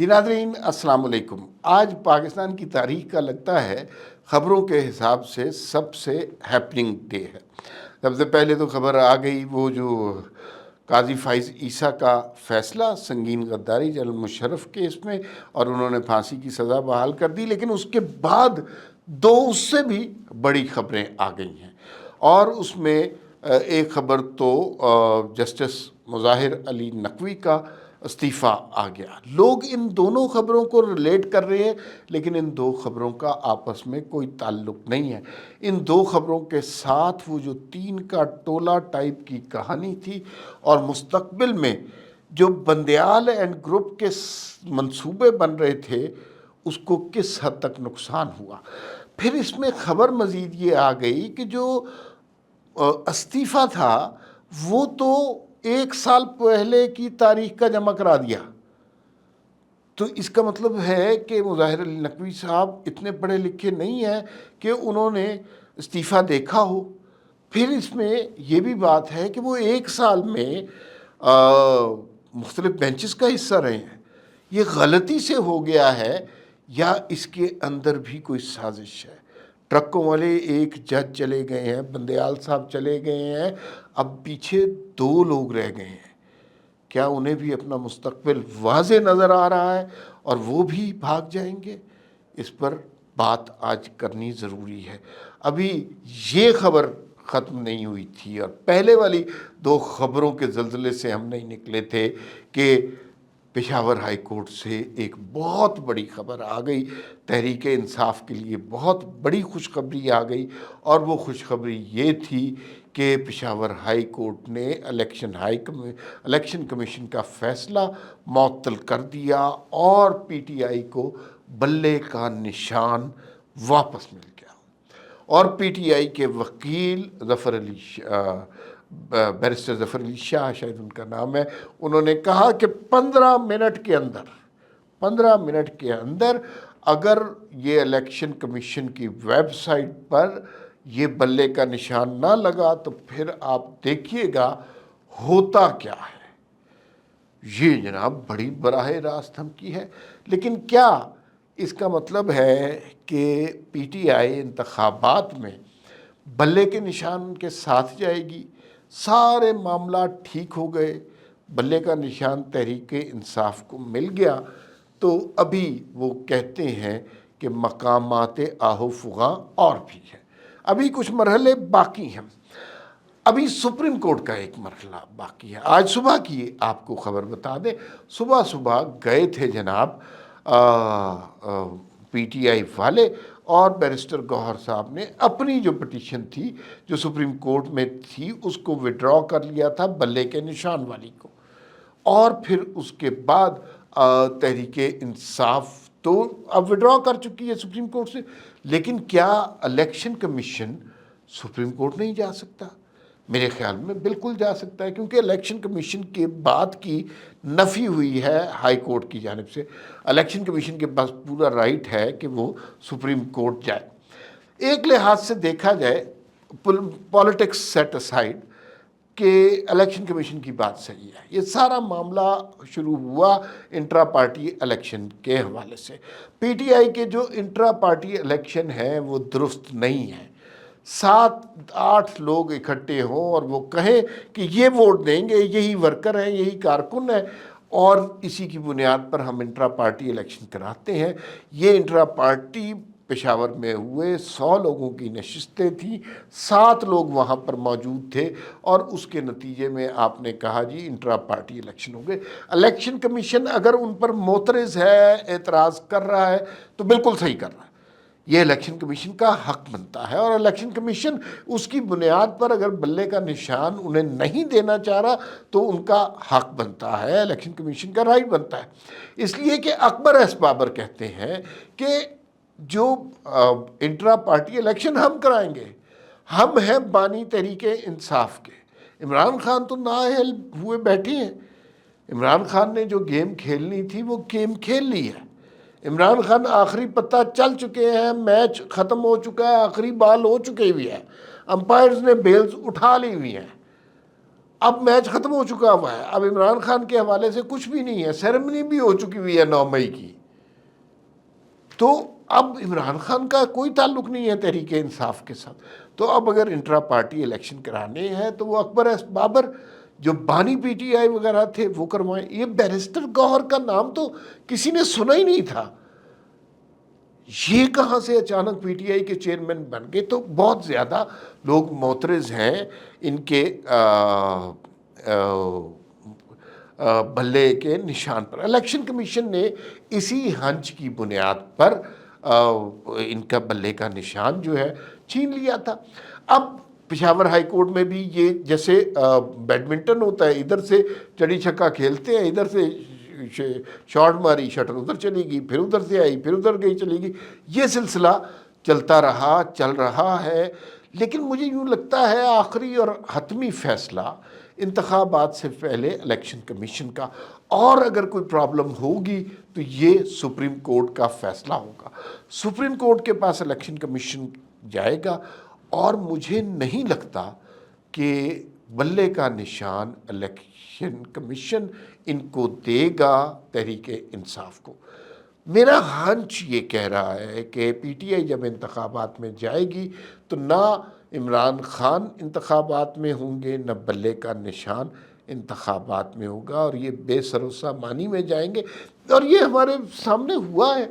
جی ناظرین السلام علیکم۔ آج پاکستان کی تاریخ کا لگتا ہے خبروں کے حساب سے سب سے ہیپننگ ڈے ہے۔ سب سے پہلے تو خبر آ گئی وہ جو قاضی فائز عیسیٰ کا فیصلہ سنگین غداری جنرل مشرف کیس میں، اور انہوں نے پھانسی کی سزا بحال کر دی۔ لیکن اس کے بعد دو اس سے بھی بڑی خبریں آ گئی ہیں، اور اس میں ایک خبر تو جسٹس مظاہر علی نقوی کا استعفیٰ آ گیا۔ لوگ ان دونوں خبروں کو ریلیٹ کر رہے ہیں، لیکن ان دو خبروں کا آپس میں کوئی تعلق نہیں ہے۔ ان دو خبروں کے ساتھ وہ جو 3 کا ٹولہ ٹائپ کی کہانی تھی، اور مستقبل میں جو بندیال اینڈ گروپ کے منصوبے بن رہے تھے، اس کو کس حد تک نقصان ہوا۔ پھر اس میں خبر مزید یہ آ گئی کہ جو استعفیٰ تھا وہ تو 1 سال پہلے کی تاریخ کا جمع کرا دیا۔ تو اس کا مطلب ہے کہ مظاہر علی نقوی صاحب اتنے پڑھے لکھے نہیں ہیں کہ انہوں نے استعفیٰ دیکھا ہو۔ پھر اس میں یہ بھی بات ہے کہ وہ 1 سال میں مختلف بینچز کا حصہ رہے ہیں۔ یہ غلطی سے ہو گیا ہے یا اس کے اندر بھی کوئی سازش ہے؟ ٹرکوں والے ایک جج چلے گئے ہیں، بندیال صاحب چلے گئے ہیں، اب پیچھے 2 لوگ رہ گئے ہیں۔ کیا انہیں بھی اپنا مستقبل واضح نظر آ رہا ہے اور وہ بھی بھاگ جائیں گے؟ اس پر بات آج کرنی ضروری ہے۔ ابھی یہ خبر ختم نہیں ہوئی تھی، اور پہلے والی 2 خبروں کے زلزلے سے ہم نہیں نکلے تھے کہ پشاور ہائی کورٹ سے ایک بہت بڑی خبر آ گئی۔ تحریک انصاف کے لیے بہت بڑی خوشخبری آ گئی، اور وہ خوشخبری یہ تھی کہ پشاور ہائی کورٹ نے الیکشن کمیشن کا فیصلہ معطل کر دیا، اور پی ٹی آئی کو بلے کا نشان واپس مل گیا۔ اور پی ٹی آئی کے وکیل بیرسٹر ظفر علی شاہ، شاید ان کا نام ہے، انہوں نے کہا کہ 15 منٹ کے اندر اگر یہ الیکشن کمیشن کی ویب سائٹ پر یہ بلے کا نشان نہ لگا تو پھر آپ دیکھیے گا ہوتا کیا ہے۔ یہ جناب بڑی براہ راست دھمکی ہے۔ لیکن کیا اس کا مطلب ہے کہ پی ٹی آئی انتخابات میں بلے کے نشان کے ساتھ جائے گی؟ سارے معاملات ٹھیک ہو گئے، بلے کا نشان تحریک انصاف کو مل گیا، تو ابھی وہ کہتے ہیں کہ مقامات آہو فغاں اور بھی ہیں، ابھی کچھ مرحلے باقی ہیں۔ ابھی سپریم کورٹ کا ایک مرحلہ باقی ہے۔ آج صبح کی آپ کو خبر بتا دیں، صبح گئے تھے جناب پی ٹی آئی والے، اور بیرسٹر گوہر صاحب نے اپنی جو پٹیشن تھی جو سپریم کورٹ میں تھی اس کو وڈرا کر لیا تھا، بلے کے نشان والی کو۔ اور پھر اس کے بعد تحریک انصاف تو اب وڈرا کر چکی ہے سپریم کورٹ سے، لیکن کیا الیکشن کمیشن سپریم کورٹ نہیں جا سکتا؟ میرے خیال میں بالکل جا سکتا ہے، کیونکہ الیکشن کمیشن کے بات کی نفی ہوئی ہے ہائی کورٹ کی جانب سے۔ الیکشن کمیشن کے پاس پورا رائٹ ہے کہ وہ سپریم کورٹ جائے۔ ایک لحاظ سے دیکھا جائے، پولیٹکس سیٹ اسائیڈ، کہ الیکشن کمیشن کی بات صحیح ہے۔ یہ سارا معاملہ شروع ہوا انٹرا پارٹی الیکشن کے حوالے سے۔ پی ٹی آئی کے جو انٹرا پارٹی الیکشن ہیں وہ درست نہیں ہیں۔ 7-8 لوگ اکٹھے ہوں اور وہ کہیں کہ یہ ووٹ دیں گے، یہی ورکر ہیں، یہی کارکن ہیں، اور اسی کی بنیاد پر ہم انٹرا پارٹی الیکشن کراتے ہیں۔ یہ انٹرا پارٹی پشاور میں ہوئے، 100 لوگوں کی نشستیں تھیں، 7 لوگ وہاں پر موجود تھے، اور اس کے نتیجے میں آپ نے کہا جی انٹرا پارٹی الیکشن ہو گئے۔ الیکشن کمیشن اگر ان پر معترض ہے، اعتراض کر رہا ہے، تو بالکل صحیح کر رہا ہے۔ یہ الیکشن کمیشن کا حق بنتا ہے، اور الیکشن کمیشن اس کی بنیاد پر اگر بلے کا نشان انہیں نہیں دینا چاہ رہا تو ان کا حق بنتا ہے، الیکشن کمیشن کا رائٹ بنتا ہے۔ اس لیے کہ اکبر ایس بابر کہتے ہیں کہ جو انٹرا پارٹی الیکشن ہم کرائیں گے، ہم ہیں بانی تحریک انصاف کے۔ عمران خان تو نااہل ہوئے بیٹھے ہیں۔ عمران خان نے جو گیم کھیلنی تھی وہ گیم کھیل لی ہے۔ عمران خان آخری پتہ چل چکے ہیں، میچ ختم ہو چکا ہے، آخری بال ہو چکے ہوئی ہے، امپائرز نے بیلز اٹھا لی ہوئی ہیں۔ اب میچ ختم ہو چکا ہوا ہے، اب عمران خان کے حوالے سے کچھ بھی نہیں ہے، سیریمنی بھی ہو چکی ہوئی ہے 9 مئی کی، تو اب عمران خان کا کوئی تعلق نہیں ہے تحریک انصاف کے ساتھ۔ تو اب اگر انٹرا پارٹی الیکشن کرانے ہیں تو وہ اکبر ایس بابر جو بانی پی ٹی آئی وغیرہ تھے وہ کروائیں۔ یہ بیرسٹر گوہر کا نام تو کسی نے سنا ہی نہیں تھا، یہ کہاں سے اچانک پی ٹی آئی کے چیئرمین بن گئے؟ تو بہت زیادہ لوگ معترض ہیں ان کے بلے کے نشان پر۔ الیکشن کمیشن نے اسی ہنچ کی بنیاد پر ان کا بلے کا نشان جو ہے چھین لیا تھا۔ اب پشاور ہائی کورٹ میں بھی یہ جیسے بیڈمنٹن ہوتا ہے، ادھر سے چڑی چھکا کھیلتے ہیں، ادھر سے شاٹ ماری، شٹر ادھر چلی گئی، پھر ادھر سے آئی، پھر ادھر گئی چلی گئی، یہ سلسلہ چلتا رہا، چل رہا ہے۔ لیکن مجھے یوں لگتا ہے آخری اور حتمی فیصلہ انتخابات سے پہلے الیکشن کمیشن کا، اور اگر کوئی پرابلم ہوگی تو یہ سپریم کورٹ کا فیصلہ ہوگا۔ سپریم کورٹ کے پاس الیکشن کمیشن جائے گا، اور مجھے نہیں لگتا کہ بلے کا نشان الیکشن کمیشن ان کو دے گا تحریک انصاف کو۔ میرا ہنچ یہ کہہ رہا ہے کہ پی ٹی آئی جب انتخابات میں جائے گی تو نہ عمران خان انتخابات میں ہوں گے، نہ بلے کا نشان انتخابات میں ہوگا، اور یہ بے سر و سامانی میں جائیں گے۔ اور یہ ہمارے سامنے ہوا ہے،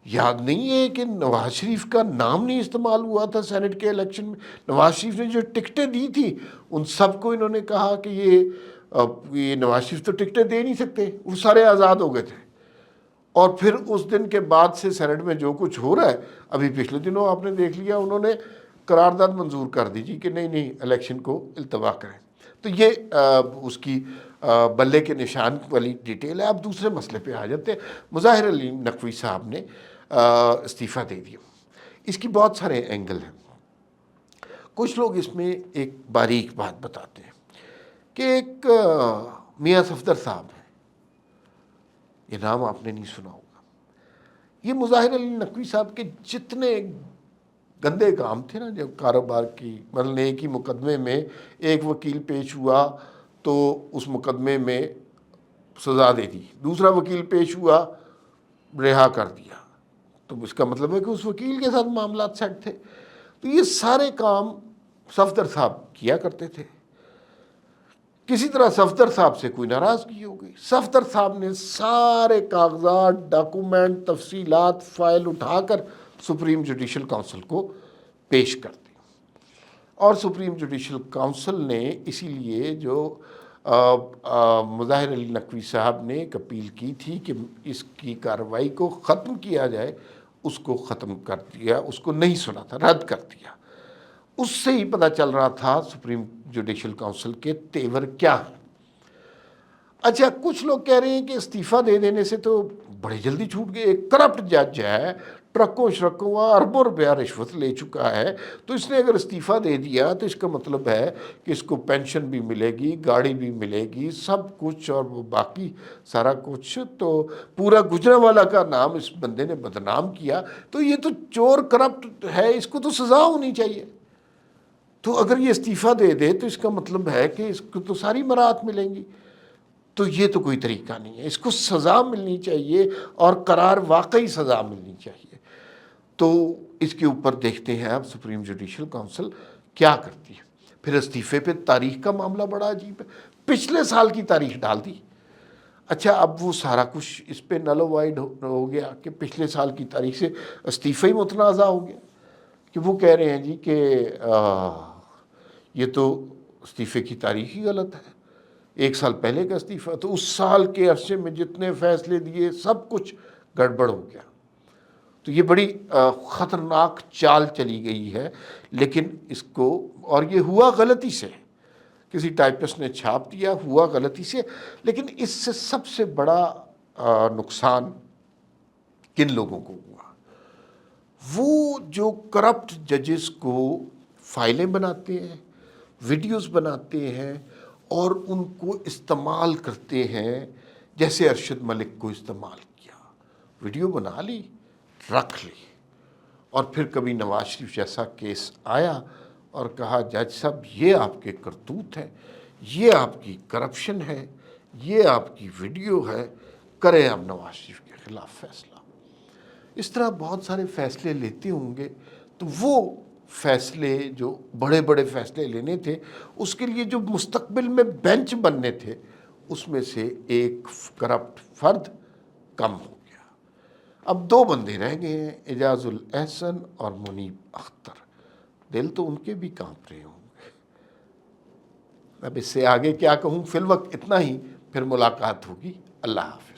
یاد نہیں ہے کہ نواز شریف کا نام نہیں استعمال ہوا تھا سینٹ کے الیکشن میں؟ نواز شریف نے جو ٹکٹیں دی تھی ان سب کو انہوں نے کہا کہ یہ نواز شریف تو ٹکٹیں دے نہیں سکتے، وہ سارے آزاد ہو گئے تھے۔ اور پھر اس دن کے بعد سے سینٹ میں جو کچھ ہو رہا ہے، ابھی پچھلے دنوں آپ نے دیکھ لیا، انہوں نے قرارداد منظور کر دی جی کہ نہیں الیکشن کو التوا کریں۔ تو یہ اس کی بلے کے نشان والی ڈیٹیل ہے۔ اب دوسرے مسئلے پہ آ جاتے ہیں۔ مظاہر علی نقوی صاحب نے استعفیٰ دے دیا، اس کی بہت سارے اینگل ہیں۔ کچھ لوگ اس میں ایک باریک بات بتاتے ہیں کہ ایک میاں صفدر صاحب ہیں، یہ نام آپ نے نہیں سنا ہوگا۔ یہ مظاہر علی نقوی صاحب کے جتنے گندے کام تھے نا، جب کاروبار کی مطلب ایک ہی مقدمے میں ایک وکیل پیش ہوا تو اس مقدمے میں سزا دے دی، دوسرا وکیل پیش ہوا رہا کر دیا، تو اس کا مطلب ہے کہ اس وکیل کے ساتھ معاملات سیٹ تھے۔ تو یہ سارے کام صفدر صاحب کیا کرتے تھے۔ کسی طرح صفدر صاحب سے کوئی ناراضگی ہو گئی، صفدر صاحب نے سارے کاغذات، ڈاکومنٹ، تفصیلات، فائل اٹھا کر سپریم جوڈیشل کونسل کو پیش کر دی، اور سپریم جوڈیشل کونسل نے اسی لیے جو مظاہر علی نقوی صاحب نے ایک اپیل کی تھی کہ اس کی کارروائی کو ختم کیا جائے، اس کو ختم کر دیا، اس کو نہیں سنا تھا، رد کر دیا۔ اس سے ہی پتہ چل رہا تھا سپریم جوڈیشل کونسل کے تیور کیا ہیں۔ اچھا، کچھ لوگ کہہ رہے ہیں کہ استعفیٰ دے دینے سے تو بڑے جلدی چھوٹ گئے، ایک کرپٹ جج ہے، ٹرکوں شرکوں اربوں روپیہ رشوت لے چکا ہے، تو اس نے اگر استعفیٰ دے دیا تو اس کا مطلب ہے کہ اس کو پینشن بھی ملے گی، گاڑی بھی ملے گی، سب کچھ، اور وہ باقی سارا کچھ، تو پورا گجرانوالہ کا نام اس بندے نے بدنام کیا، تو یہ تو چور کرپٹ ہے، اس کو تو سزا ہونی چاہیے۔ تو اگر یہ استعفیٰ دے دے تو اس کا مطلب ہے کہ اس کو تو ساری برات ملیں گی، تو یہ تو کوئی طریقہ نہیں ہے، اس کو سزا ملنی چاہیے، اور قرار واقعی سزا ملنی چاہیے۔ تو اس کے اوپر دیکھتے ہیں اب سپریم جوڈیشل کونسل کیا کرتی ہے۔ پھر استعفے پہ تاریخ کا معاملہ بڑا عجیب ہے، پچھلے سال کی تاریخ ڈال دی۔ اچھا، اب وہ سارا کچھ اس پہ نل وائڈ ہو گیا کہ پچھلے سال کی تاریخ سے استعفے ہی متنازع ہو گیا، کہ وہ کہہ رہے ہیں جی کہ یہ تو استعفے کی تاریخ ہی غلط ہے، 1 سال پہلے کا استعفیٰ، تو اس سال کے عرصے میں جتنے فیصلے دیے سب کچھ گڑبڑ ہو گیا۔ تو یہ بڑی خطرناک چال چلی گئی ہے، لیکن اس کو، اور یہ ہوا غلطی سے، کسی ٹائپسٹ نے چھاپ دیا، ہوا غلطی سے، لیکن اس سے سب سے بڑا نقصان کن لوگوں کو ہوا؟ وہ جو کرپٹ ججز کو فائلیں بناتے ہیں، ویڈیوز بناتے ہیں، اور ان کو استعمال کرتے ہیں، جیسے ارشد ملک کو استعمال کیا، ویڈیو بنا لی، رکھ لی، اور پھر کبھی نواز شریف جیسا کیس آیا اور کہا جج صاحب یہ آپ کے کرتوت ہیں، یہ آپ کی کرپشن ہے، یہ آپ کی ویڈیو ہے، کریں اب نواز شریف کے خلاف فیصلہ۔ اس طرح بہت سارے فیصلے لیتے ہوں گے، تو وہ فیصلے جو بڑے بڑے فیصلے لینے تھے، اس کے لیے جو مستقبل میں بینچ بننے تھے، اس میں سے ایک کرپٹ فرد کم ہو گیا۔ اب دو بندے رہ گئے ہیں، اعجاز الاحسن اور منیب اختر۔ دل تو ان کے بھی کانپ رہے ہوں گے۔ اب اس سے آگے کیا کہوں، فی الوقت اتنا ہی، پھر ملاقات ہوگی۔ اللہ حافظ۔